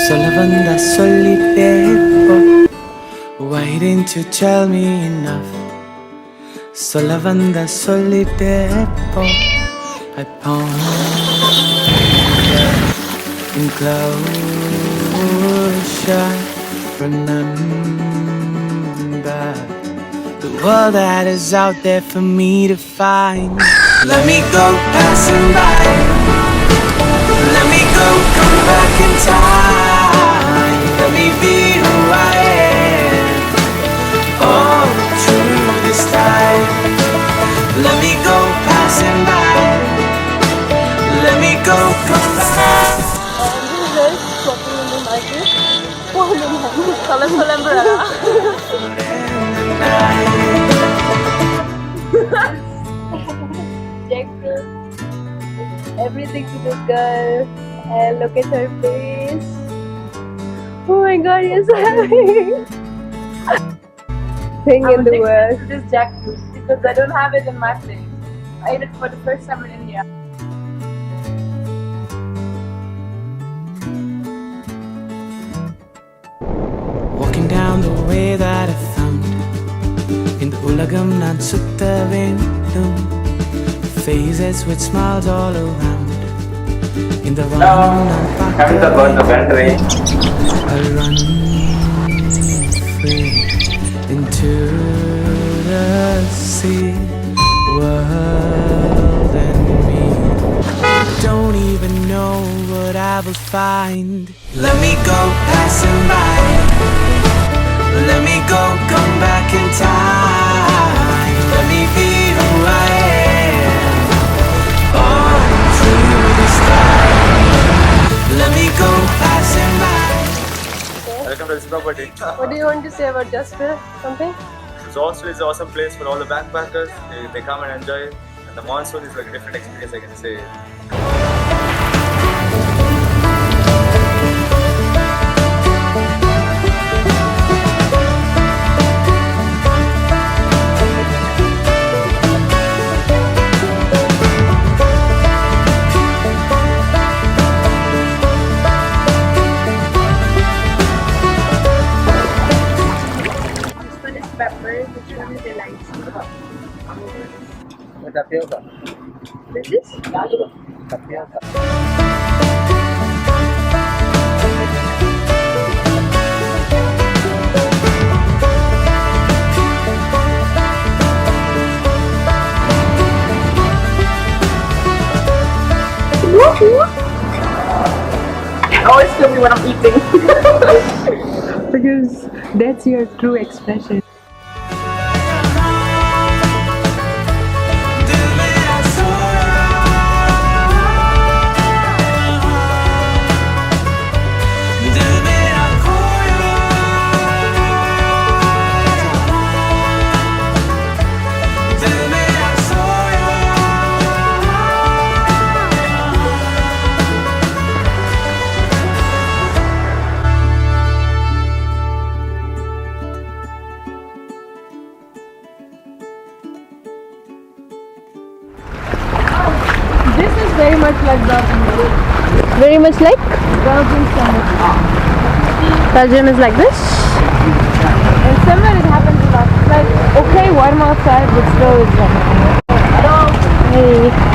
Solavanda solitepo. Why didn't you tell me enough? Solavanda solitepo. I ponder in closure. Remember the world that is out there for me to find. Let me go passing by. Let me go, come back in time. Let me be who I am. All through this time. Let me go passing by. Let me go, come back. Everything to this girl, and look at her face. Oh my god, you're so happy. Thing in the world. This jackfruit because I don't have it in my place. I ate it for the first time in India. Walking down the way that I found. In the ulagam nan sutta vendum. Faces with smiles all around. In the run Haven't got the band range. I run free into the sea. World and me. Don't even know what I will find. Let me go passing by. Let me go, come back in time. Let me be who I am. All through this time. Let me go passing by. Welcome to this property. What do you want to say about Jasper? Something? Auroville is an awesome place for all the backpackers. They come and enjoy it. And the Monsoon is like a different experience, I can say. Tapioca. This is? Tapioca. Always kill me when I'm eating. Because that's your true expression. This is very much like Belgian. Very much like? Belgian sandwich. Belgium is like this? And somewhere it happens a lot. Like, Okay, warm outside, but still it's like. hello. Hey.